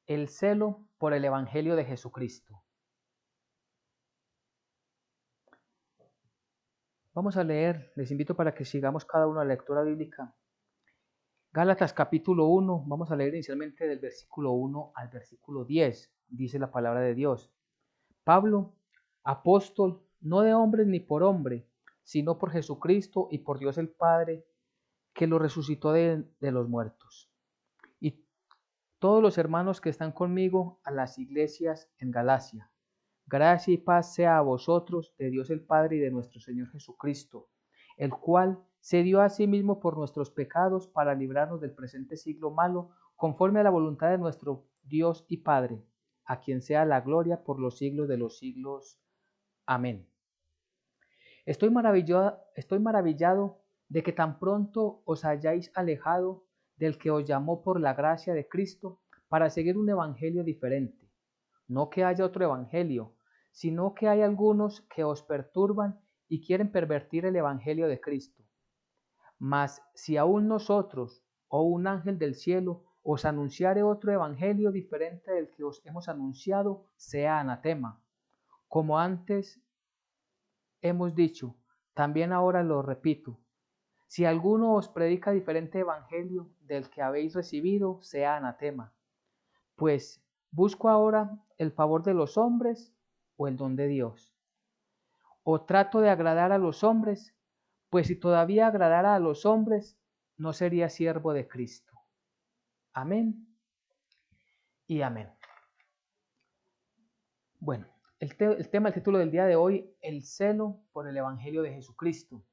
El celo por el Evangelio de Jesucristo. Vamos a leer, les invito para que sigamos cada uno la lectura bíblica. Gálatas capítulo 1, vamos a leer inicialmente del versículo 1 al versículo 10, dice la palabra de Dios. Pablo, apóstol, no de hombres ni por hombre, sino por Jesucristo y por Dios el Padre, que lo resucitó de los muertos. Y todos los hermanos que están conmigo a las iglesias en Galacia. Gracia y paz sea a vosotros de Dios el Padre y de nuestro Señor Jesucristo, el cual se dio a sí mismo por nuestros pecados para librarnos del presente siglo malo, conforme a la voluntad de nuestro Dios y Padre, a quien sea la gloria por los siglos de los siglos. Amén. Estoy maravillado de que tan pronto os hayáis alejado del que os llamó por la gracia de Cristo para seguir un evangelio diferente. No que haya otro evangelio, sino que hay algunos que os perturban y quieren pervertir el evangelio de Cristo. Mas si aún nosotros o un ángel del cielo os anunciare otro evangelio diferente del que os hemos anunciado, sea anatema. Como antes hemos dicho, también ahora lo repito. Si alguno os predica diferente evangelio del que habéis recibido, sea anatema. Pues, ¿busco ahora el favor de los hombres o el don de Dios? ¿O trato de agradar a los hombres? Pues si todavía agradara a los hombres, no sería siervo de Cristo. Amén y amén. Bueno, el título del día de hoy, el celo por el Evangelio de Jesucristo.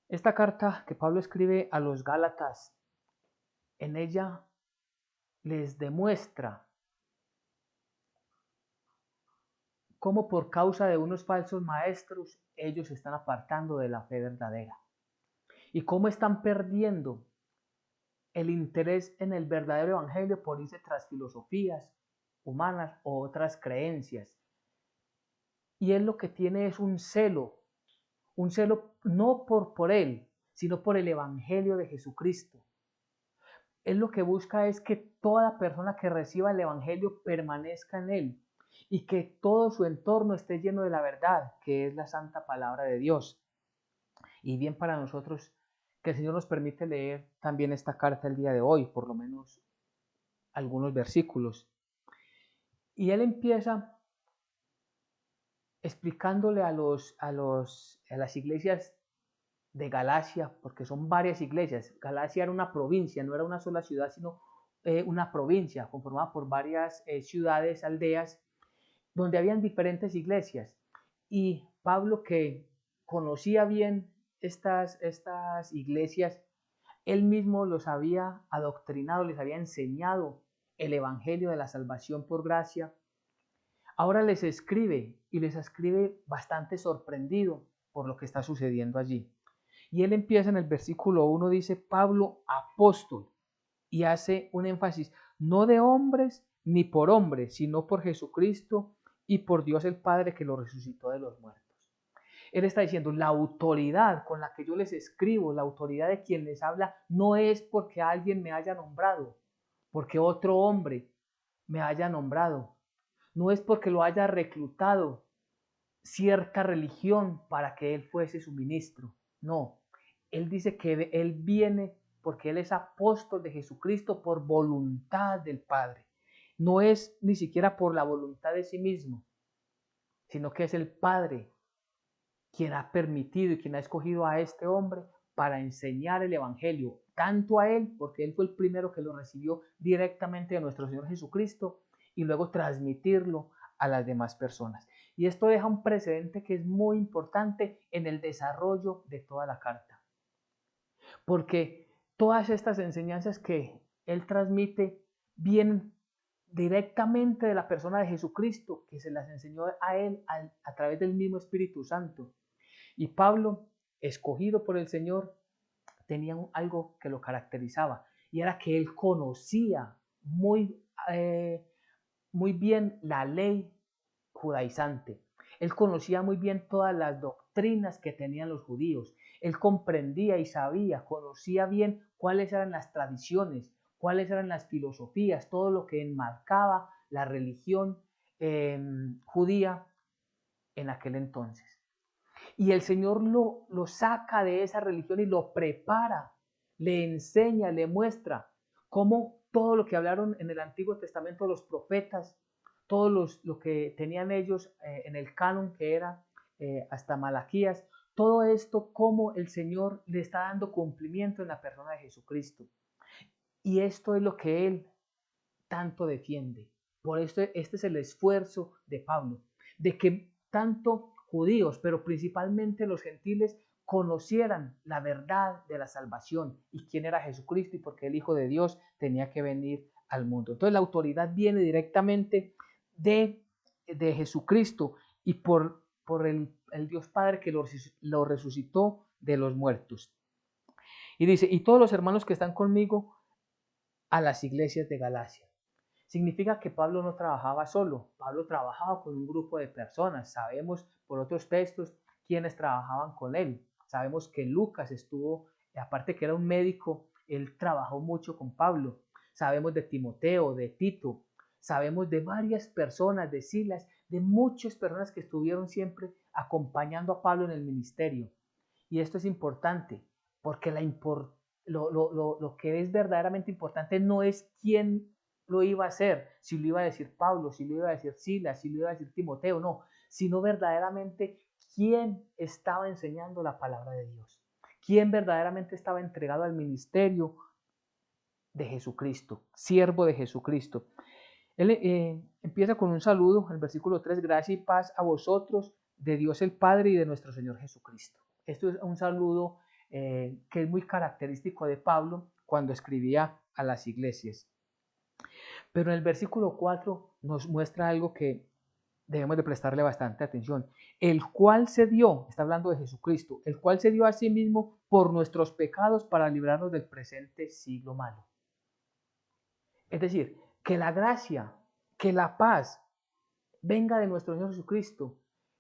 Esta carta que Pablo escribe a los Gálatas, en ella les demuestra cómo por causa de unos falsos maestros ellos se están apartando de la fe verdadera y cómo están perdiendo el interés en el verdadero evangelio por irse tras filosofías humanas o otras creencias. Y él lo que tiene es un celo no por él, sino por el evangelio de Jesucristo. Él lo que busca es que toda persona que reciba el evangelio permanezca en él y que todo su entorno esté lleno de la verdad, que es la santa palabra de Dios. Y bien para nosotros que el Señor nos permite leer también esta carta el día de hoy, por lo menos algunos versículos. Y él empieza explicándole a las iglesias de Galacia, porque son varias iglesias. Galacia era una provincia, no era una sola ciudad, sino una provincia conformada por varias ciudades, aldeas, donde habían diferentes iglesias. Y Pablo, que conocía bien estas iglesias, él mismo los había adoctrinado, les había enseñado el evangelio de la salvación por gracia. Ahora les escribe y les escribe bastante sorprendido por lo que está sucediendo allí. Y él empieza en el versículo 1, dice Pablo, apóstol, y hace un énfasis, no de hombres ni por hombres, sino por Jesucristo y por Dios el Padre que lo resucitó de los muertos. Él está diciendo, la autoridad con la que yo les escribo, la autoridad de quien les habla, no es porque alguien me haya nombrado, porque otro hombre me haya nombrado, no es porque lo haya reclutado cierta religión para que él fuese su ministro, no, él dice que él viene porque él es apóstol de Jesucristo por voluntad del Padre, no es ni siquiera por la voluntad de sí mismo, sino que es el Padre quien ha permitido y quien ha escogido a este hombre para enseñar el Evangelio, tanto a él, porque él fue el primero que lo recibió directamente de nuestro Señor Jesucristo, y luego transmitirlo a las demás personas. Y esto deja un precedente que es muy importante en el desarrollo de toda la carta, porque todas estas enseñanzas que él transmite vienen directamente de la persona de Jesucristo, que se las enseñó a él a través del mismo Espíritu Santo. Y Pablo, escogido por el Señor, tenía algo que lo caracterizaba, y era que él conocía muy bien la ley judaizante. Él conocía muy bien todas las doctrinas que tenían los judíos. Él comprendía y sabía, conocía bien cuáles eran las tradiciones, cuáles eran las filosofías, todo lo que enmarcaba la religión judía en aquel entonces. Y el Señor lo saca de esa religión y lo prepara, le enseña, le muestra cómo todo lo que hablaron en el Antiguo Testamento los profetas, todo lo que tenían ellos en el canon que era hasta Malaquías, todo esto, cómo el Señor le está dando cumplimiento en la persona de Jesucristo. Y esto es lo que Él tanto defiende. Por esto este es el esfuerzo de Pablo, de que tanto judíos, pero principalmente los gentiles, conocieran la verdad de la salvación y quién era Jesucristo y por qué el Hijo de Dios tenía que venir al mundo. Entonces la autoridad viene directamente de Jesucristo y por el Dios Padre que lo resucitó de los muertos. Y dice, y todos los hermanos que están conmigo a las iglesias de Galacia. Significa que Pablo no trabajaba solo, Pablo trabajaba con un grupo de personas. Sabemos por otros textos quiénes trabajaban con él. Sabemos que Lucas estuvo, aparte que era un médico, él trabajó mucho con Pablo. Sabemos de Timoteo, de Tito, sabemos de varias personas, de Silas, de muchas personas que estuvieron siempre acompañando a Pablo en el ministerio. Y esto es importante, porque lo que es verdaderamente importante no es quién lo iba a hacer, si lo iba a decir Pablo, si lo iba a decir Silas, si lo iba a decir Timoteo, no, sino verdaderamente quién estaba enseñando la palabra de Dios, quién verdaderamente estaba entregado al ministerio de Jesucristo, siervo de Jesucristo. Él empieza con un saludo, el versículo 3, gracia y paz a vosotros, de Dios el Padre y de nuestro Señor Jesucristo. Esto es un saludo que es muy característico de Pablo cuando escribía a las iglesias. Pero en el versículo 4 nos muestra algo que debemos de prestarle bastante atención. El cual se dio, está hablando de Jesucristo, el cual se dio a sí mismo por nuestros pecados para librarnos del presente siglo malo. Es decir, que la gracia, que la paz venga de nuestro Señor Jesucristo,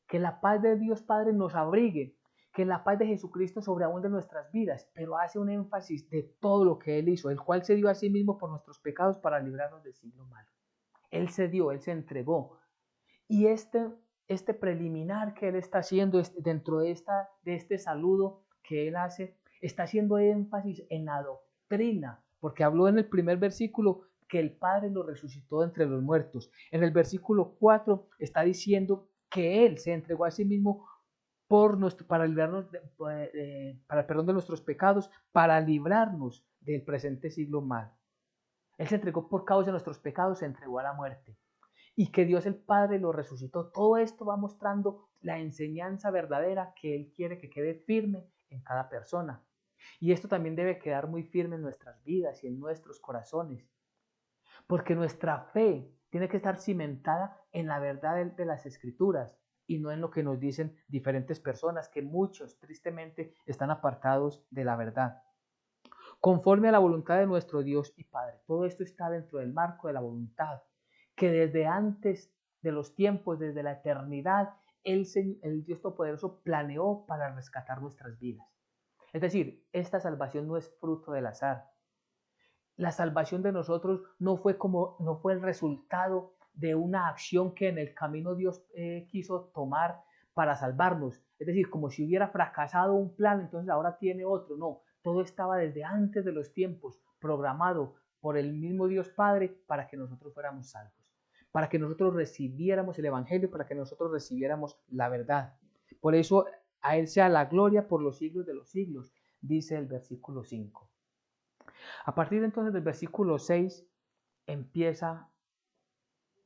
que la paz de Dios Padre nos abrigue, que la paz de Jesucristo sobreabunde en nuestras vidas, pero hace un énfasis de todo lo que Él hizo, el cual se dio a sí mismo por nuestros pecados para librarnos del siglo malo. Él se dio, Él se entregó. Y este preliminar que Él está haciendo dentro de este saludo que Él hace, está haciendo énfasis en la doctrina, porque habló en el primer versículo que el Padre lo resucitó entre los muertos. En el versículo 4 está diciendo que Él se entregó a sí mismo para librarnos para el perdón de nuestros pecados, para librarnos del presente siglo mal. Él se entregó por causa de nuestros pecados, se entregó a la muerte. Y que Dios el Padre lo resucitó. Todo esto va mostrando la enseñanza verdadera que Él quiere que quede firme en cada persona. Y esto también debe quedar muy firme en nuestras vidas y en nuestros corazones. Porque nuestra fe tiene que estar cimentada en la verdad de las Escrituras y no en lo que nos dicen diferentes personas, que muchos tristemente están apartados de la verdad. Conforme a la voluntad de nuestro Dios y Padre. Todo esto está dentro del marco de la voluntad, que desde antes de los tiempos, desde la eternidad, el Dios Todopoderoso planeó para rescatar nuestras vidas. Es decir, esta salvación no es fruto del azar. La salvación de nosotros no fue el resultado de una acción que en el camino Dios quiso tomar para salvarnos. Es decir, como si hubiera fracasado un plan, entonces ahora tiene otro. No, todo estaba desde antes de los tiempos, programado por el mismo Dios Padre para que nosotros fuéramos salvos, para que nosotros recibiéramos el Evangelio, para que nosotros recibiéramos la verdad. Por eso a Él sea la gloria por los siglos de los siglos, dice el versículo 5. A partir de entonces del versículo 6 empieza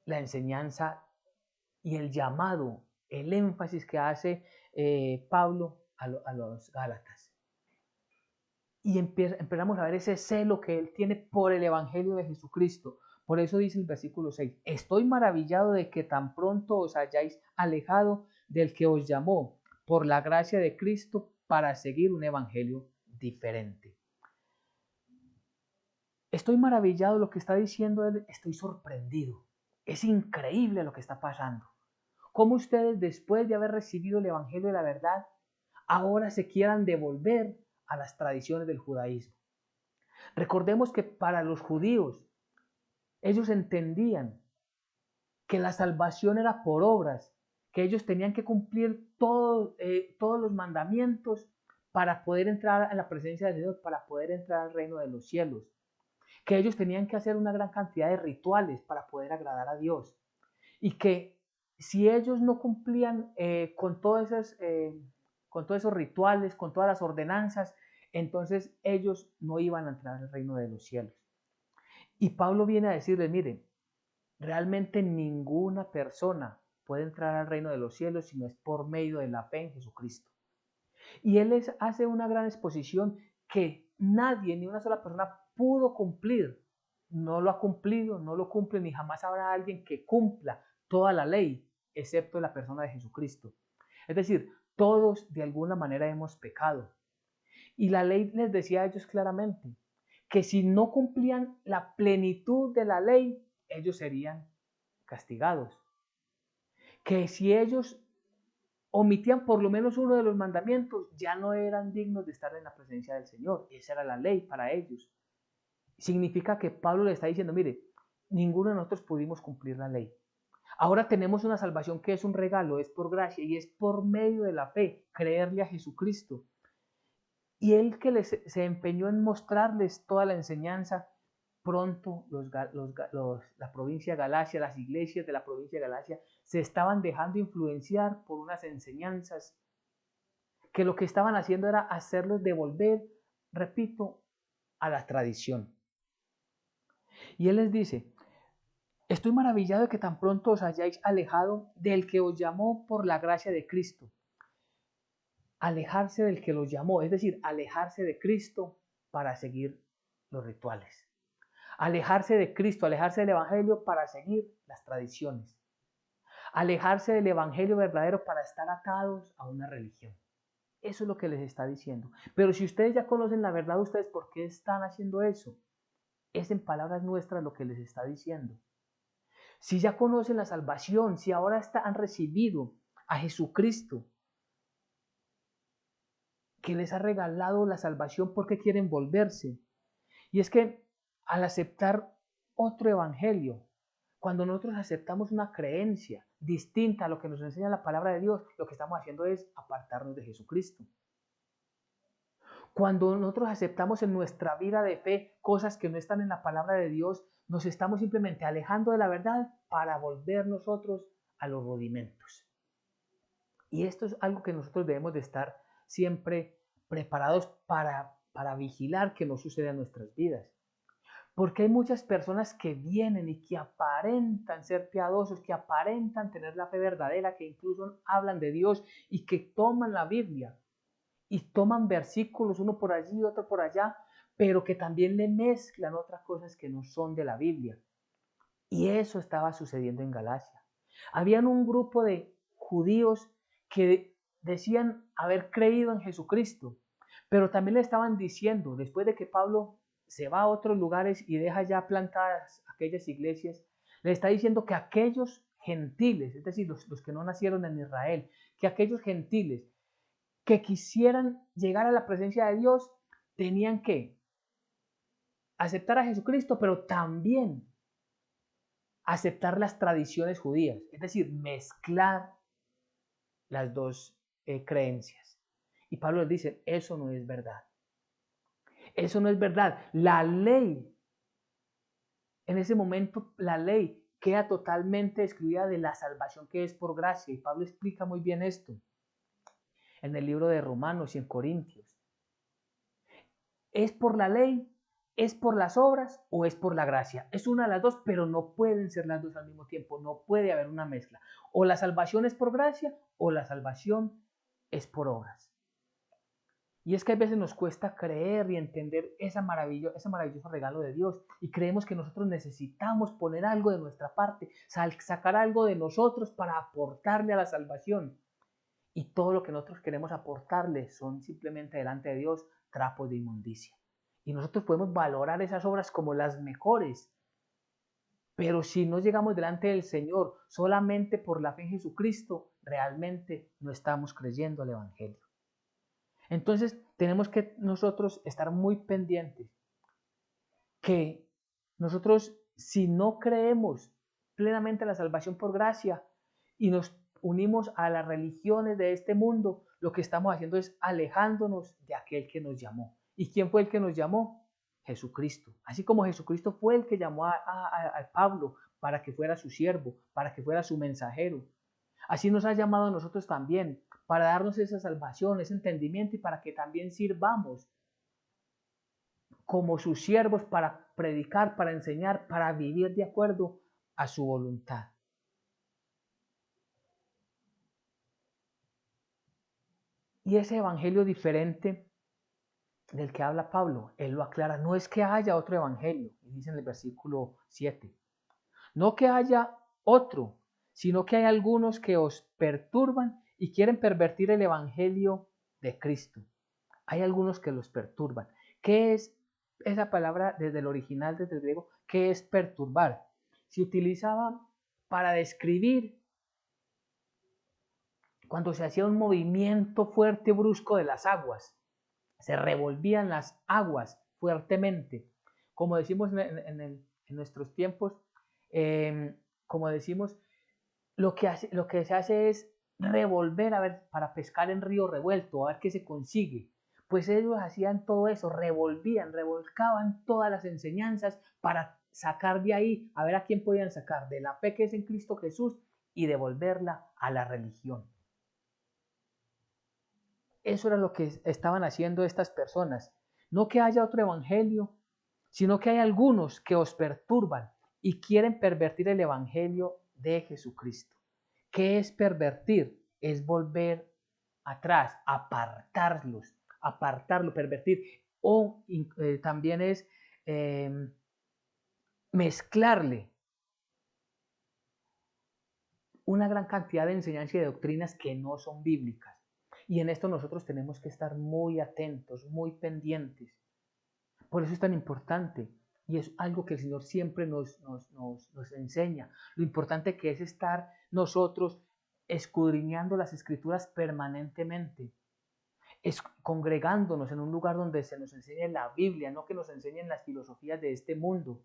la enseñanza y el llamado, el énfasis que hace Pablo a los Gálatas. Y empezamos a ver ese celo que él tiene por el Evangelio de Jesucristo. Por eso dice el versículo 6, estoy maravillado de que tan pronto os hayáis alejado del que os llamó por la gracia de Cristo para seguir un evangelio diferente. Estoy maravillado de lo que está diciendo él, estoy sorprendido. Es increíble lo que está pasando. Cómo ustedes, después de haber recibido el evangelio de la verdad, ahora se quieran devolver a las tradiciones del judaísmo. Recordemos que para los judíos, ellos entendían que la salvación era por obras, que ellos tenían que cumplir todos los mandamientos para poder entrar a la presencia del Señor, para poder entrar al reino de los cielos, que ellos tenían que hacer una gran cantidad de rituales para poder agradar a Dios, y que si ellos no cumplían con todos esos rituales, con todas las ordenanzas, entonces ellos no iban a entrar al reino de los cielos. Y Pablo viene a decirles, miren, realmente ninguna persona puede entrar al reino de los cielos si no es por medio de la fe en Jesucristo. Y él hace una gran exposición que nadie, ni una sola persona pudo cumplir. No lo ha cumplido, no lo cumple, ni jamás habrá alguien que cumpla toda la ley, excepto la persona de Jesucristo. Es decir, todos de alguna manera hemos pecado. Y la ley les decía a ellos claramente que si no cumplían la plenitud de la ley, ellos serían castigados. Que si ellos omitían por lo menos uno de los mandamientos, ya no eran dignos de estar en la presencia del Señor. Esa era la ley para ellos. Significa que Pablo le está diciendo, mire, ninguno de nosotros pudimos cumplir la ley. Ahora tenemos una salvación que es un regalo, es por gracia y es por medio de la fe, creerle a Jesucristo. Y él que se empeñó en mostrarles toda la enseñanza, pronto la provincia de Galacia, las iglesias de la provincia de Galacia, se estaban dejando influenciar por unas enseñanzas que lo que estaban haciendo era hacerlos devolver, repito, a la tradición. Y él les dice, estoy maravillado de que tan pronto os hayáis alejado del que os llamó por la gracia de Cristo. Alejarse del que los llamó, es decir, alejarse de Cristo para seguir los rituales. Alejarse de Cristo, alejarse del Evangelio para seguir las tradiciones. Alejarse del Evangelio verdadero para estar atados a una religión. Eso es lo que les está diciendo. Pero si ustedes ya conocen la verdad, ¿ustedes por qué están haciendo eso? Es en palabras nuestras lo que les está diciendo. Si ya conocen la salvación, si ahora han recibido a Jesucristo, que les ha regalado la salvación, ¿por qué quieren volverse? Y es que al aceptar otro evangelio, cuando nosotros aceptamos una creencia distinta a lo que nos enseña la palabra de Dios, lo que estamos haciendo es apartarnos de Jesucristo. Cuando nosotros aceptamos en nuestra vida de fe cosas que no están en la palabra de Dios, nos estamos simplemente alejando de la verdad para volver nosotros a los rudimentos. Y esto es algo que nosotros debemos de estar siempre preparados para vigilar que no suceda en nuestras vidas. Porque hay muchas personas que vienen y que aparentan ser piadosos, que aparentan tener la fe verdadera, que incluso hablan de Dios y que toman la Biblia y toman versículos, uno por allí, otro por allá, pero que también le mezclan otras cosas que no son de la Biblia. Y eso estaba sucediendo en Galacia. Habían un grupo de judíos que decían haber creído en Jesucristo, pero también le estaban diciendo, después de que Pablo se va a otros lugares y deja ya plantadas aquellas iglesias, le está diciendo que aquellos gentiles, es decir, los que no nacieron en Israel, que aquellos gentiles que quisieran llegar a la presencia de Dios, tenían que aceptar a Jesucristo, pero también aceptar las tradiciones judías, es decir, mezclar las dos creencias. Y Pablo les dice, eso no es verdad. Eso no es verdad. La ley, en ese momento, la ley queda totalmente excluida de la salvación que es por gracia. Y Pablo explica muy bien esto en el libro de Romanos y en Corintios. ¿Es por la ley? ¿Es por las obras o es por la gracia? Es una de las dos, pero no pueden ser las dos al mismo tiempo. No puede haber una mezcla. O la salvación es por gracia o la salvación es por obras. Y es que a veces nos cuesta creer y entender ese maravilloso regalo de Dios. Y creemos que nosotros necesitamos poner algo de nuestra parte, sacar algo de nosotros para aportarle a la salvación. Y todo lo que nosotros queremos aportarle son simplemente delante de Dios trapos de inmundicia. Y nosotros podemos valorar esas obras como las mejores. Pero si no llegamos delante del Señor solamente por la fe en Jesucristo, realmente no estamos creyendo al Evangelio. Entonces tenemos que nosotros estar muy pendientes que nosotros, si no creemos plenamente en la salvación por gracia y nos unimos a las religiones de este mundo, lo que estamos haciendo es alejándonos de aquel que nos llamó. ¿Y quién fue el que nos llamó? Jesucristo. Así como Jesucristo fue el que llamó a Pablo para que fuera su siervo, para que fuera su mensajero. Así nos ha llamado a nosotros también, para darnos esa salvación, ese entendimiento y para que también sirvamos como sus siervos para predicar, para enseñar, para vivir de acuerdo a su voluntad. Y ese evangelio diferente del que habla Pablo, él lo aclara, no es que haya otro evangelio, dice en el versículo 7, no que haya otro, sino que hay algunos que os perturban y quieren pervertir el evangelio de Cristo. Hay algunos que los perturban. ¿Qué es esa palabra desde el original, desde el griego? ¿Qué es perturbar? Se utilizaba para describir cuando se hacía un movimiento fuerte, brusco de las aguas. Se revolvían las aguas fuertemente. Como decimos en nuestros tiempos, como decimos, lo que se hace es revolver a ver, para pescar en río revuelto, a ver qué se consigue. Pues ellos hacían todo eso, revolcaban todas las enseñanzas para sacar de ahí, a ver a quién podían sacar, de la fe que es en Cristo Jesús y devolverla a la religión. Eso era lo que estaban haciendo estas personas. No que haya otro evangelio, sino que hay algunos que os perturban y quieren pervertir el evangelio de Jesucristo. ¿Qué es pervertir? Es volver atrás, apartarlo, pervertir. O también es mezclarle una gran cantidad de enseñanzas y de doctrinas que no son bíblicas. Y en esto nosotros tenemos que estar muy atentos, muy pendientes. Por eso es tan importante. Y es algo que el Señor siempre nos enseña. Lo importante que es estar nosotros escudriñando las Escrituras permanentemente. Es congregándonos en un lugar donde se nos enseñe la Biblia, no que nos enseñen las filosofías de este mundo,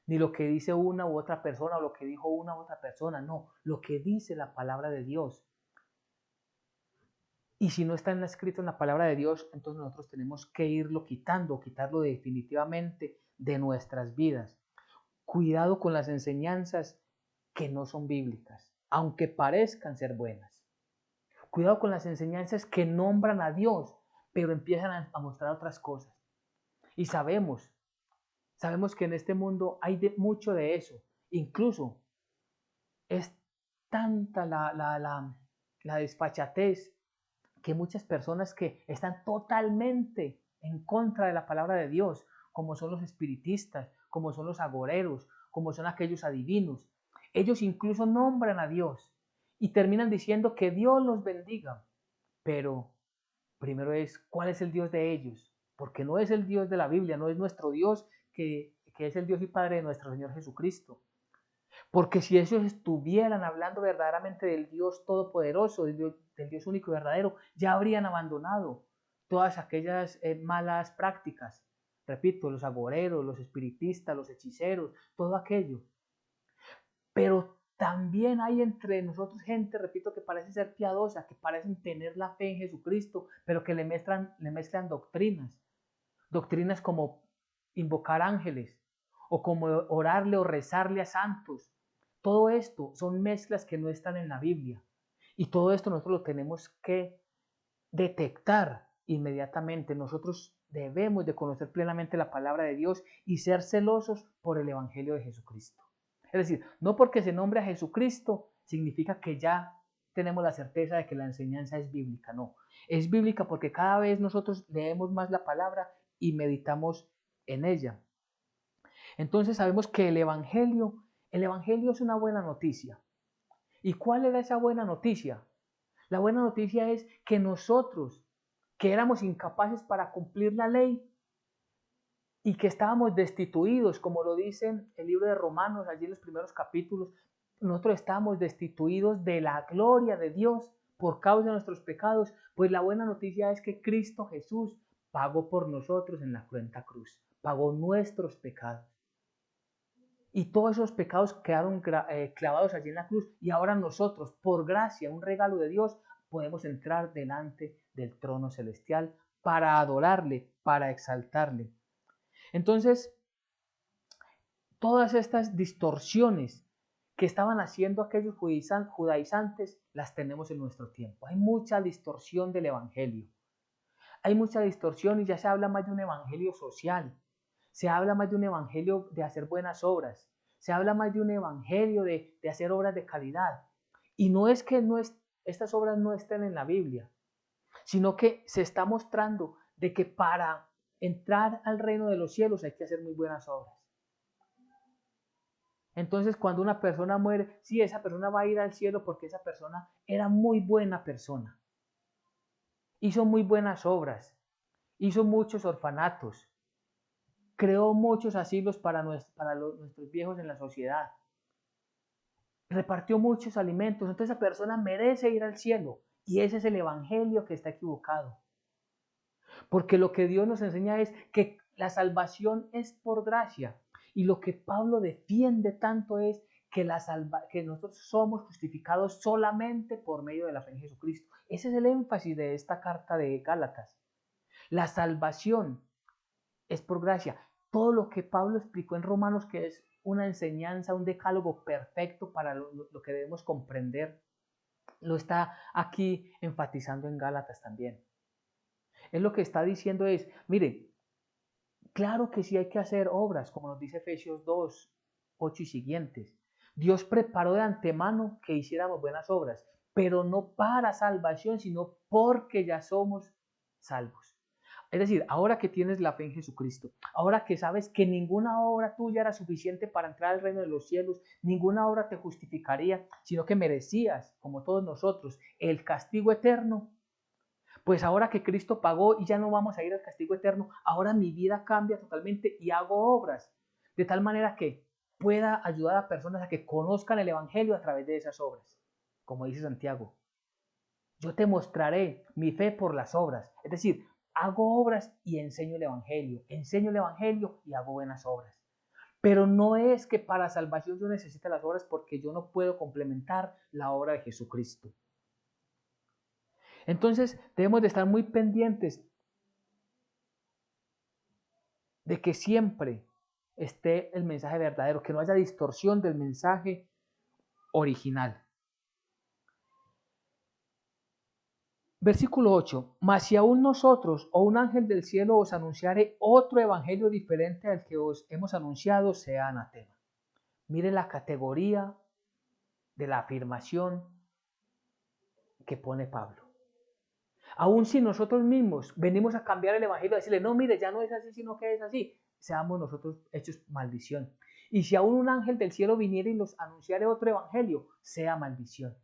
ni lo que dice una u otra persona o lo que dijo una u otra persona, no, lo que dice la palabra de Dios. Y si no está escrito en la palabra de Dios, entonces nosotros tenemos que irlo quitando, quitarlo definitivamente de nuestras vidas. Cuidado con las enseñanzas que no son bíblicas, aunque parezcan ser buenas. Cuidado con las enseñanzas que nombran a Dios, pero empiezan a mostrar otras cosas. Y sabemos que en este mundo hay mucho de eso. Incluso es tanta la desfachatez que muchas personas que están totalmente en contra de la palabra de Dios, como son los espiritistas, como son los agoreros, como son aquellos adivinos, ellos incluso nombran a Dios y terminan diciendo que Dios los bendiga. Pero primero es, ¿cuál es el Dios de ellos? Porque no es el Dios de la Biblia, no es nuestro Dios que es el Dios y Padre de nuestro Señor Jesucristo. Porque si ellos estuvieran hablando verdaderamente del Dios Todopoderoso, del Dios único y verdadero, ya habrían abandonado todas aquellas malas prácticas. Repito, los agoreros, los espiritistas, los hechiceros, todo aquello. Pero también hay entre nosotros gente, repito, que parece ser piadosa, que parecen tener la fe en Jesucristo, pero que le mezclan doctrinas. Doctrinas como invocar ángeles, o como orarle o rezarle a santos. Todo esto son mezclas que no están en la Biblia. Y todo esto nosotros lo tenemos que detectar inmediatamente. Nosotros debemos de conocer plenamente la palabra de Dios y ser celosos por el Evangelio de Jesucristo. Es decir, no porque se nombre a Jesucristo significa que ya tenemos la certeza de que la enseñanza es bíblica. No, es bíblica porque cada vez nosotros leemos más la palabra y meditamos en ella. Entonces sabemos que el Evangelio es una buena noticia. ¿Y cuál era esa buena noticia? La buena noticia es que nosotros, que éramos incapaces para cumplir la ley y que estábamos destituidos, como lo dice el libro de Romanos, allí en los primeros capítulos, nosotros estábamos destituidos de la gloria de Dios por causa de nuestros pecados, pues la buena noticia es que Cristo Jesús pagó por nosotros en la cruenta cruz. pagó nuestros pecados. Y todos esos pecados quedaron clavados allí en la cruz. Y ahora nosotros, por gracia, un regalo de Dios, podemos entrar delante del trono celestial para adorarle, para exaltarle. Entonces, todas estas distorsiones que estaban haciendo aquellos judaizantes, las tenemos en nuestro tiempo. Hay mucha distorsión del evangelio. Hay mucha distorsión y ya se habla más de un evangelio social. Se habla más de un evangelio de hacer buenas obras. Se habla más de un evangelio de hacer obras de calidad. Y no es que estas obras no estén en la Biblia, sino que se está mostrando de que para entrar al reino de los cielos hay que hacer muy buenas obras. Entonces, cuando una persona muere, sí, esa persona va a ir al cielo porque esa persona era muy buena persona. Hizo muy buenas obras, hizo muchos orfanatos, creó muchos asilos para nuestros viejos en la sociedad, repartió muchos alimentos, entonces esa persona merece ir al cielo. Y ese es el evangelio que está equivocado. Porque lo que Dios nos enseña es que la salvación es por gracia. Y lo que Pablo defiende tanto es que nosotros somos justificados solamente por medio de la fe en Jesucristo. Ese es el énfasis de esta carta de Gálatas. La salvación es por gracia. Todo lo que Pablo explicó en Romanos, que es una enseñanza, un decálogo perfecto para lo que debemos comprender, lo está aquí enfatizando en Gálatas también. Es lo que está diciendo es, mire, claro que sí hay que hacer obras, como nos dice Efesios 2, 8 y siguientes. Dios preparó de antemano que hiciéramos buenas obras, pero no para salvación, sino porque ya somos salvos. Es decir, ahora que tienes la fe en Jesucristo, ahora que sabes que ninguna obra tuya era suficiente para entrar al reino de los cielos, ninguna obra te justificaría, sino que merecías, como todos nosotros, el castigo eterno. Pues ahora que Cristo pagó y ya no vamos a ir al castigo eterno, ahora mi vida cambia totalmente y hago obras, de tal manera que pueda ayudar a personas a que conozcan el Evangelio a través de esas obras. Como dice Santiago, yo te mostraré mi fe por las obras. Es decir, hago obras y enseño el Evangelio y hago buenas obras. Pero no es que para salvación yo necesite las obras, porque yo no puedo complementar la obra de Jesucristo. Entonces debemos de estar muy pendientes de que siempre esté el mensaje verdadero, que no haya distorsión del mensaje original. Versículo 8. Mas si aún nosotros o un ángel del cielo os anunciare otro evangelio diferente al que os hemos anunciado, sea anatema. Mire la categoría de la afirmación que pone Pablo. Aún si nosotros mismos venimos a cambiar el evangelio, a decirle, no, mire, ya no es así, sino que es así, seamos nosotros hechos maldición. Y si aún un ángel del cielo viniera y nos anunciara otro evangelio, sea maldición.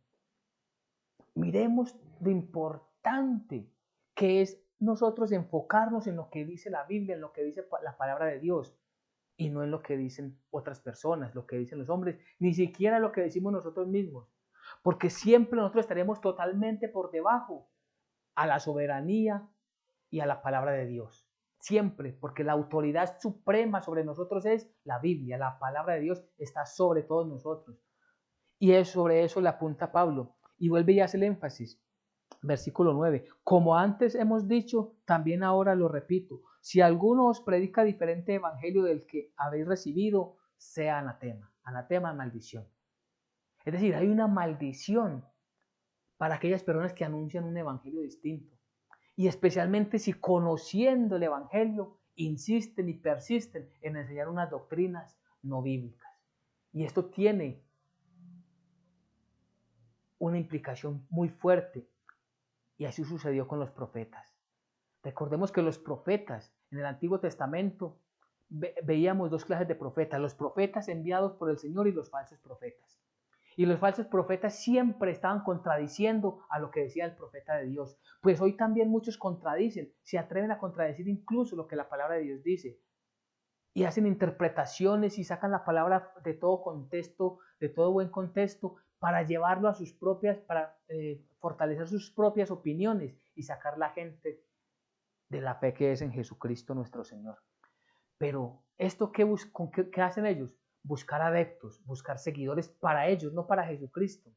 Miremos lo importante que es nosotros enfocarnos en lo que dice la Biblia, en lo que dice la palabra de Dios, y no en lo que dicen otras personas, lo que dicen los hombres, ni siquiera lo que decimos nosotros mismos, porque siempre nosotros estaremos totalmente por debajo a la soberanía y a la palabra de Dios. Siempre, porque la autoridad suprema sobre nosotros es la Biblia, la palabra de Dios está sobre todos nosotros. Y sobre eso le apunta Pablo. Y vuelve y hace el énfasis. Versículo 9. Como antes hemos dicho, también ahora lo repito. Si alguno os predica diferente evangelio del que habéis recibido, sea anatema. Anatema, maldición. Es decir, hay una maldición para aquellas personas que anuncian un evangelio distinto. Y especialmente si conociendo el evangelio insisten y persisten en enseñar unas doctrinas no bíblicas. Y esto tiene una implicación muy fuerte. Y así sucedió con los profetas. Recordemos que los profetas en el Antiguo Testamento veíamos dos clases de profetas, los profetas enviados por el Señor y los falsos profetas. Y los falsos profetas siempre estaban contradiciendo a lo que decía el profeta de Dios. Pues hoy también muchos contradicen, se atreven a contradecir incluso lo que la palabra de Dios dice. Y hacen interpretaciones y sacan la palabra de todo contexto, de todo buen contexto, para llevarlo a sus propias, para fortalecer sus propias opiniones y sacar la gente de la fe que es en Jesucristo nuestro Señor. Pero esto ¿qué hacen ellos? Buscar adeptos, buscar seguidores para ellos, no para Jesucristo.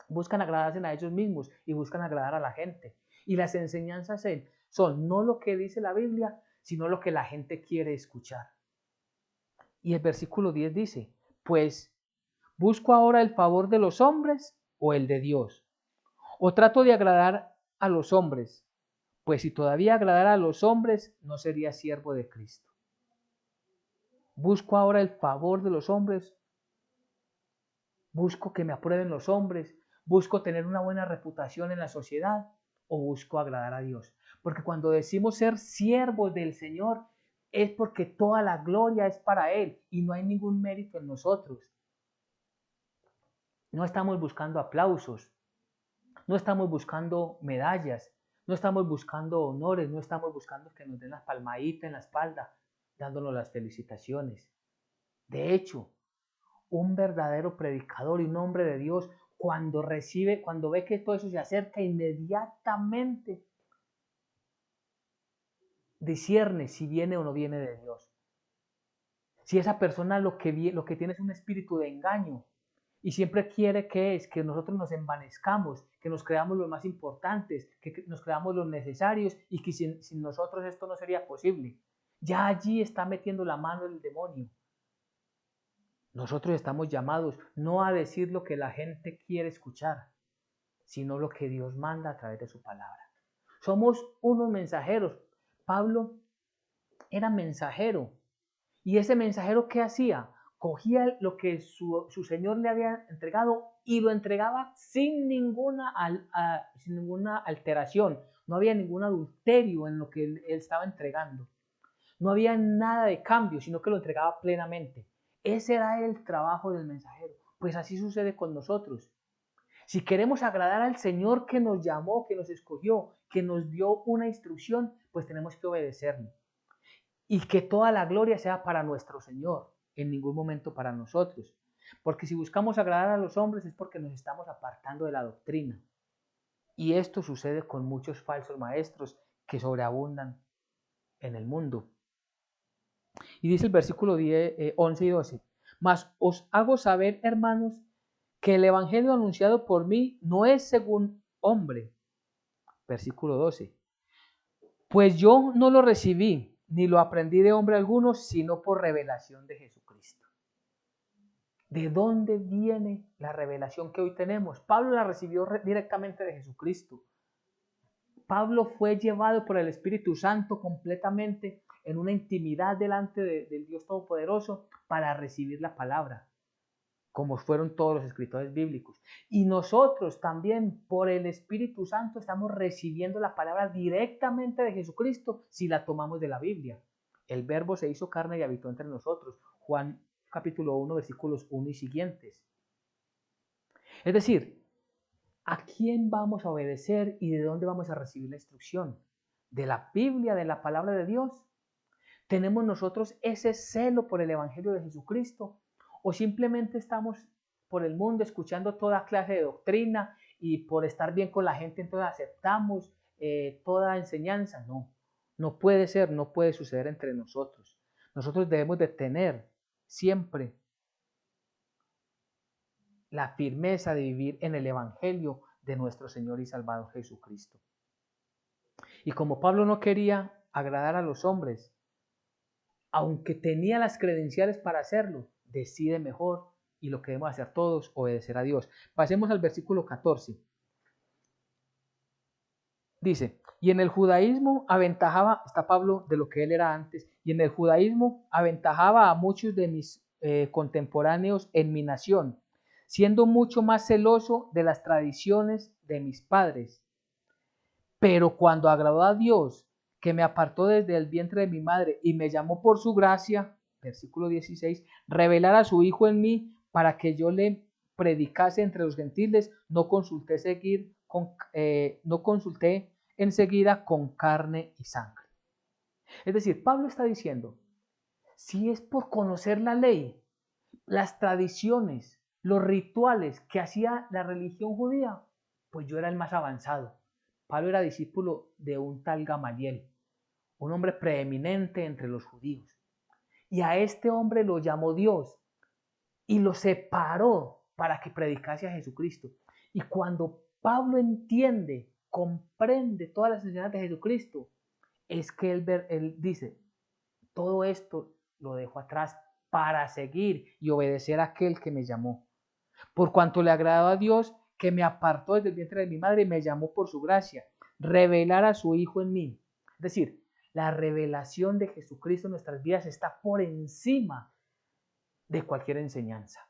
Buscan agradarse a ellos mismos y buscan agradar a la gente. Y las enseñanzas son no lo que dice la Biblia, sino lo que la gente quiere escuchar. Y el versículo 10 dice, pues, ¿busco ahora el favor de los hombres o el de Dios? ¿O trato de agradar a los hombres? Pues si todavía agradara a los hombres, no sería siervo de Cristo. ¿Busco ahora el favor de los hombres? ¿Busco que me aprueben los hombres? ¿Busco tener una buena reputación en la sociedad? ¿O busco agradar a Dios? Porque cuando decimos ser siervos del Señor, es porque toda la gloria es para Él y no hay ningún mérito en nosotros. No estamos buscando aplausos, no estamos buscando medallas, no estamos buscando honores, no estamos buscando que nos den las palmaditas en la espalda, dándonos las felicitaciones. De hecho, un verdadero predicador y un hombre de Dios, cuando ve que todo eso se acerca, inmediatamente discierne si viene o no viene de Dios. Si esa persona lo que tiene es un espíritu de engaño y siempre quiere que nosotros nos envanezcamos, que nos creamos los más importantes, que nos creamos los necesarios y que sin nosotros esto no sería posible. Ya allí está metiendo la mano el demonio. Nosotros estamos llamados no a decir lo que la gente quiere escuchar, sino lo que Dios manda a través de su palabra. Somos unos mensajeros. Pablo era mensajero. ¿Y ese mensajero qué hacía? Cogía lo que su Señor le había entregado y lo entregaba sin ninguna alteración. No había ningún adulterio en lo que él estaba entregando. No había nada de cambio, sino que lo entregaba plenamente. Ese era el trabajo del mensajero. Pues así sucede con nosotros. Si queremos agradar al Señor que nos llamó, que nos escogió, que nos dio una instrucción, pues tenemos que obedecerle. Y que toda la gloria sea para nuestro Señor, en ningún momento para nosotros. Porque si buscamos agradar a los hombres es porque nos estamos apartando de la doctrina. Y esto sucede con muchos falsos maestros que sobreabundan en el mundo. Y dice el versículo 11 y 12, mas os hago saber, hermanos, que el evangelio anunciado por mí no es según hombre. Versículo 12, pues yo no lo recibí, ni lo aprendí de hombre alguno, sino por revelación de Jesucristo. ¿De dónde viene la revelación que hoy tenemos? Pablo la recibió directamente de Jesucristo. Pablo fue llevado por el Espíritu Santo completamente en una intimidad delante del Dios Todopoderoso para recibir la palabra, como fueron todos los escritores bíblicos. Y nosotros también por el Espíritu Santo estamos recibiendo la palabra directamente de Jesucristo si la tomamos de la Biblia. El Verbo se hizo carne y habitó entre nosotros. Juan capítulo 1, versículos 1 y siguientes. Es decir, ¿a quién vamos a obedecer y de dónde vamos a recibir la instrucción? ¿De la Biblia, de la palabra de Dios? ¿Tenemos nosotros ese celo por el Evangelio de Jesucristo? ¿O simplemente estamos por el mundo escuchando toda clase de doctrina y por estar bien con la gente entonces aceptamos toda enseñanza? No, no puede ser, no puede suceder entre nosotros. Nosotros debemos de tener siempre la firmeza de vivir en el Evangelio de nuestro Señor y Salvador Jesucristo. Y como Pablo no quería agradar a los hombres, aunque tenía las credenciales para hacerlo, decide mejor y lo que debemos hacer todos, obedecer a Dios. Pasemos al versículo 14. Dice, y en el judaísmo aventajaba, está Pablo de lo que él era antes, y en el judaísmo aventajaba a muchos de mis contemporáneos en mi nación, siendo mucho más celoso de las tradiciones de mis padres. Pero cuando agradó a Dios, que me apartó desde el vientre de mi madre y me llamó por su gracia, versículo 16, revelar a su Hijo en mí para que yo le predicase entre los gentiles, no consulté enseguida con carne y sangre. Es decir, Pablo está diciendo, si es por conocer la ley, las tradiciones, los rituales que hacía la religión judía, pues yo era el más avanzado. Pablo era discípulo de un tal Gamaliel, un hombre preeminente entre los judíos. Y a este hombre lo llamó Dios y lo separó para que predicase a Jesucristo. Y cuando Pablo entiende, comprende todas las enseñanzas de Jesucristo, es que él dice, todo esto lo dejo atrás para seguir y obedecer a aquel que me llamó. Por cuanto le agradó a Dios, que me apartó desde el vientre de mi madre y me llamó por su gracia, revelar a su Hijo en mí. Es decir, la revelación de Jesucristo en nuestras vidas está por encima de cualquier enseñanza.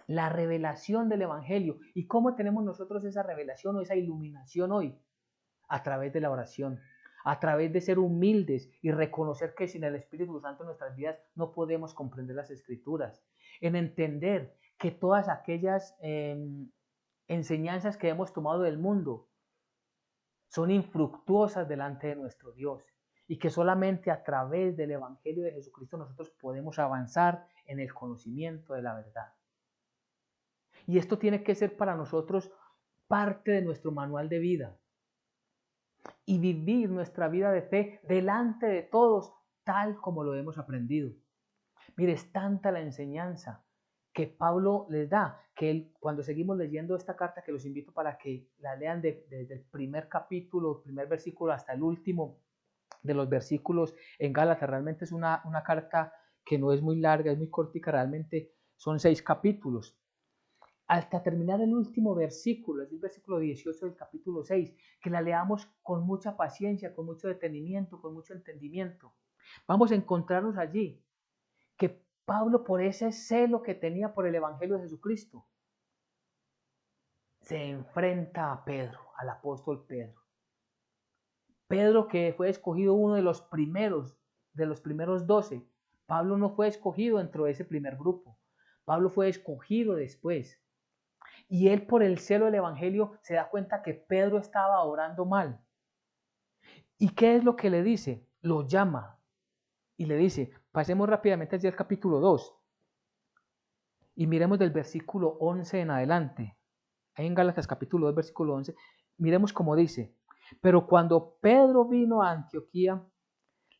La revelación del Evangelio. ¿Y cómo tenemos nosotros esa revelación o esa iluminación hoy? A través de la oración, a través de ser humildes y reconocer que sin el Espíritu Santo en nuestras vidas no podemos comprender las Escrituras, en entender que todas aquellas enseñanzas que hemos tomado del mundo son infructuosas delante de nuestro Dios y que solamente a través del Evangelio de Jesucristo nosotros podemos avanzar en el conocimiento de la verdad. Y esto tiene que ser para nosotros parte de nuestro manual de vida y vivir nuestra vida de fe delante de todos tal como lo hemos aprendido. Mire, es tanta la enseñanza que Pablo les da, que él, cuando seguimos leyendo esta carta, que los invito para que la lean desde el primer capítulo, el primer versículo hasta el último de los versículos en Gálatas, realmente es una carta que no es muy larga, es muy cortica, realmente son 6 capítulos. Hasta terminar el último versículo, es el versículo 18 del capítulo 6, que la leamos con mucha paciencia, con mucho detenimiento, con mucho entendimiento. Vamos a encontrarnos allí que Pablo, por ese celo que tenía por el Evangelio de Jesucristo, se enfrenta a Pedro, al apóstol Pedro. Pedro, que fue escogido uno de los primeros 12. Pablo no fue escogido dentro de ese primer grupo. Pablo fue escogido después. Y él, por el celo del Evangelio, se da cuenta que Pedro estaba orando mal. ¿Y qué es lo que le dice? Lo llama y le dice, pasemos rápidamente allí al capítulo 2 y miremos del versículo 11 en adelante. Ahí en Gálatas capítulo 2, versículo 11, miremos cómo dice, pero cuando Pedro vino a Antioquía,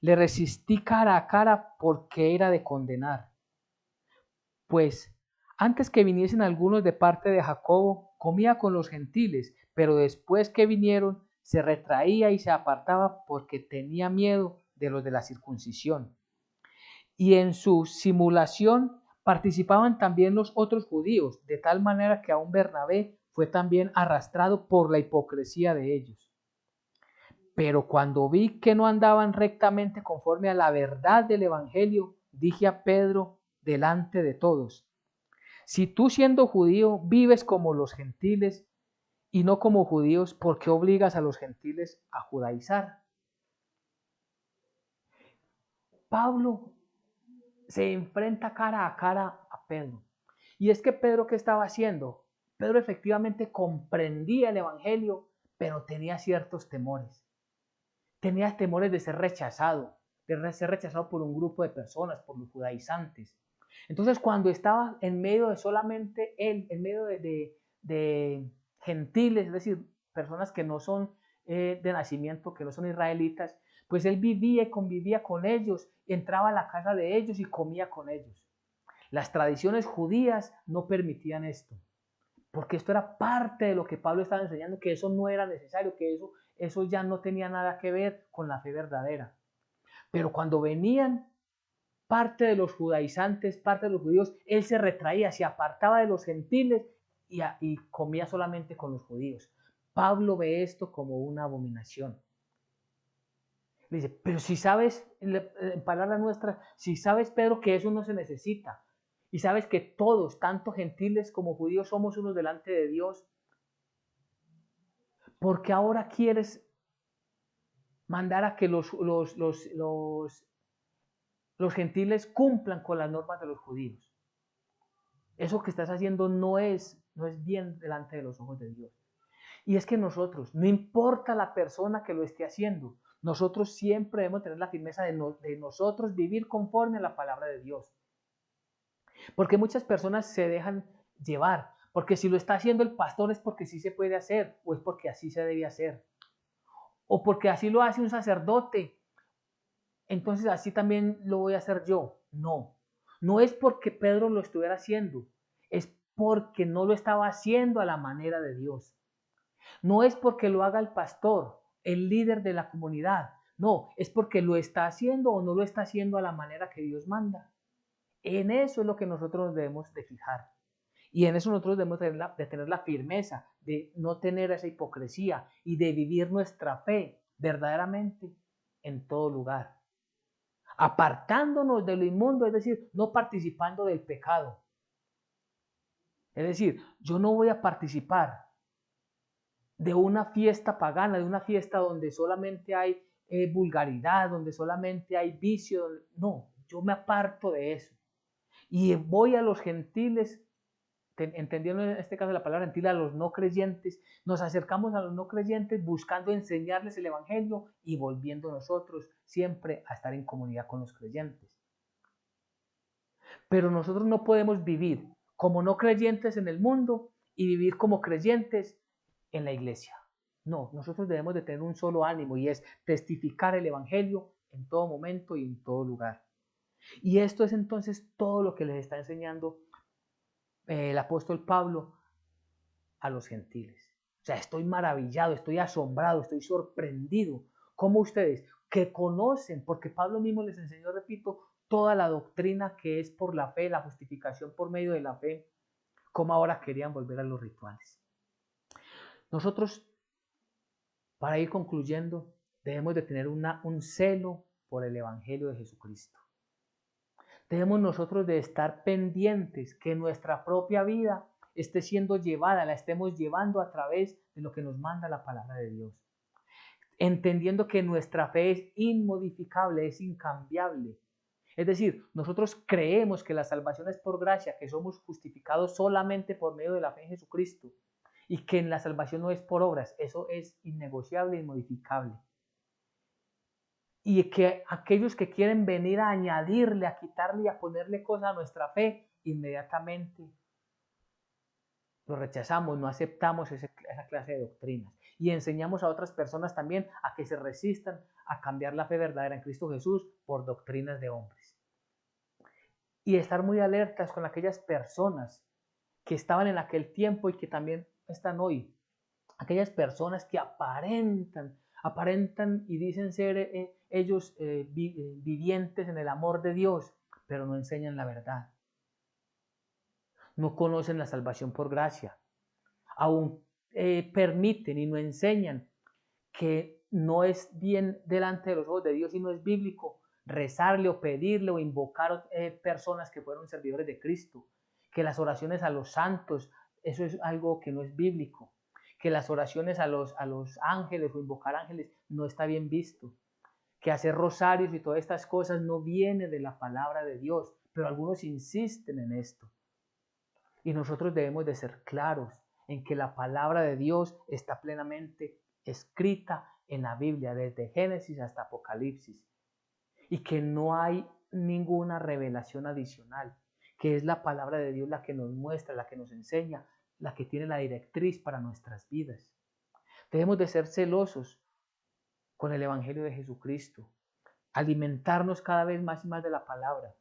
le resistí cara a cara porque era de condenar. Pues antes que viniesen algunos de parte de Jacobo, comía con los gentiles, pero después que vinieron, se retraía y se apartaba porque tenía miedo de los de la circuncisión. Y en su simulación participaban también los otros judíos, de tal manera que aún Bernabé fue también arrastrado por la hipocresía de ellos. Pero cuando vi que no andaban rectamente conforme a la verdad del Evangelio, dije a Pedro delante de todos, si tú siendo judío vives como los gentiles y no como judíos, ¿por qué obligas a los gentiles a judaizar? Pablo se enfrenta cara a cara a Pedro. Y es que Pedro, ¿qué estaba haciendo? Pedro efectivamente comprendía el Evangelio, pero tenía ciertos temores. Tenía temores de ser rechazado por un grupo de personas, por los judaizantes. Entonces, cuando estaba en medio de solamente él, en medio de gentiles, es decir, personas que no son de nacimiento, que no son israelitas, pues él vivía y convivía con ellos, entraba a la casa de ellos y comía con ellos. Las tradiciones judías no permitían esto, porque esto era parte de lo que Pablo estaba enseñando, que eso no era necesario, que eso ya no tenía nada que ver con la fe verdadera. Pero cuando venían parte de los judaizantes, parte de los judíos, él se retraía, se apartaba de los gentiles y comía solamente con los judíos. Pablo ve esto como una abominación. Le dice, pero si sabes, en palabras nuestras, si sabes, Pedro, que eso no se necesita, y sabes que todos, tanto gentiles como judíos, somos unos delante de Dios, ¿por qué ahora quieres mandar a que los gentiles cumplan con las normas de los judíos? Eso que estás haciendo no es bien delante de los ojos de Dios. Y es que nosotros, no importa la persona que lo esté haciendo, nosotros siempre debemos tener la firmeza de nosotros vivir conforme a la palabra de Dios. Porque muchas personas se dejan llevar, porque si lo está haciendo el pastor es porque sí se puede hacer, o es porque así se debe hacer, o porque así lo hace un sacerdote, entonces así también lo voy a hacer yo. No, no es porque Pedro lo estuviera haciendo, es porque no lo estaba haciendo a la manera de Dios. No es porque lo haga el pastor, el líder de la comunidad. No, es porque lo está haciendo o no lo está haciendo a la manera que Dios manda. En eso es lo que nosotros nos debemos de fijar. Y en eso nosotros debemos de tener la firmeza, de no tener esa hipocresía y de vivir nuestra fe verdaderamente en todo lugar. Apartándonos de lo inmundo, es decir, no participando del pecado. Es decir, yo no voy a participar de una fiesta pagana, de una fiesta donde solamente hay vulgaridad, donde solamente hay vicio. No, yo me aparto de eso. Y voy a los gentiles, entendiendo en este caso la palabra gentil, a los no creyentes, nos acercamos a los no creyentes buscando enseñarles el Evangelio y volviendo nosotros siempre a estar en comunidad con los creyentes. Pero nosotros no podemos vivir como no creyentes en el mundo y vivir como creyentes en la iglesia. No, nosotros debemos de tener un solo ánimo y es testificar el Evangelio en todo momento y en todo lugar. Y esto es entonces todo lo que les está enseñando el apóstol Pablo a los gentiles. O sea, estoy maravillado, estoy asombrado, estoy sorprendido. Como ustedes que conocen, porque Pablo mismo les enseñó, repito, toda la doctrina que es por la fe, la justificación por medio de la fe, como ahora querían volver a los rituales. Nosotros, para ir concluyendo, debemos de tener un celo por el Evangelio de Jesucristo. Debemos nosotros de estar pendientes que nuestra propia vida esté siendo llevada, la estemos llevando a través de lo que nos manda la palabra de Dios. Entendiendo que nuestra fe es inmodificable, es incambiable. Es decir, nosotros creemos que la salvación es por gracia, que somos justificados solamente por medio de la fe en Jesucristo y que en la salvación no es por obras. Eso es innegociable e inmodificable. Y que aquellos que quieren venir a añadirle, a quitarle y a ponerle cosas a nuestra fe, inmediatamente lo rechazamos, no aceptamos esa clase de doctrinas. Y enseñamos a otras personas también a que se resistan a cambiar la fe verdadera en Cristo Jesús por doctrinas de hombres. Y estar muy alertas con aquellas personas que estaban en aquel tiempo y que también están hoy. Aquellas personas que aparentan y dicen ser ellos vivientes en el amor de Dios, pero no enseñan la verdad. No conocen la salvación por gracia. Aún permiten y no enseñan que no es bien delante de los ojos de Dios y no es bíblico rezarle o pedirle o invocar personas que fueron servidores de Cristo. Que las oraciones a los santos, eso es algo que no es bíblico. Que las oraciones a los ángeles o invocar ángeles no está bien visto. Que hacer rosarios y todas estas cosas no viene de la palabra de Dios, pero algunos insisten en esto. Y nosotros debemos de ser claros en que la palabra de Dios está plenamente escrita en la Biblia, desde Génesis hasta Apocalipsis, y que no hay ninguna revelación adicional, que es la palabra de Dios la que nos muestra, la que nos enseña, la que tiene la directriz para nuestras vidas. Debemos de ser celosos con el Evangelio de Jesucristo, alimentarnos cada vez más y más de la palabra.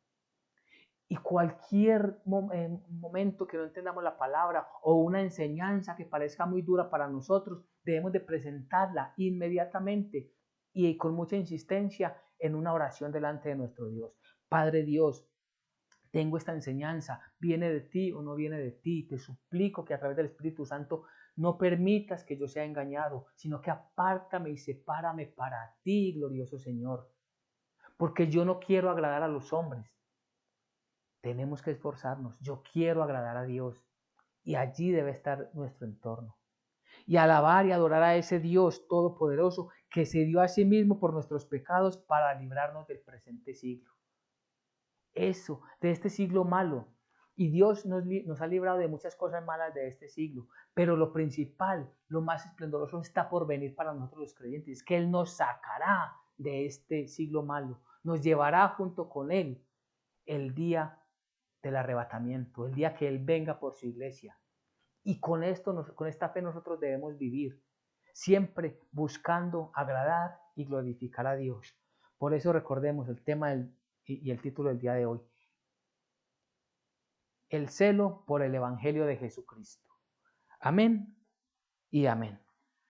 Y cualquier momento que no entendamos la palabra o una enseñanza que parezca muy dura para nosotros, debemos de presentarla inmediatamente y con mucha insistencia en una oración delante de nuestro Dios. Padre Dios, tengo esta enseñanza, ¿viene de ti o no viene de ti? Te suplico que a través del Espíritu Santo no permitas que yo sea engañado, sino que apártame y sepárame para ti, glorioso Señor. Porque yo no quiero agradar a los hombres. Tenemos que esforzarnos. Yo quiero agradar a Dios. Y allí debe estar nuestro entorno. Y alabar y adorar a ese Dios todopoderoso que se dio a sí mismo por nuestros pecados para librarnos del presente siglo. Eso, de este siglo malo. Y Dios nos ha librado de muchas cosas malas de este siglo. Pero lo principal, lo más esplendoroso está por venir para nosotros los creyentes. Que Él nos sacará de este siglo malo. Nos llevará junto con Él el día del arrebatamiento, el día que Él venga por su iglesia. Y con esto, con esta fe nosotros debemos vivir, siempre buscando agradar y glorificar a Dios. Por eso recordemos el tema y el título del día de hoy, el celo por el Evangelio de Jesucristo. Amén y amén.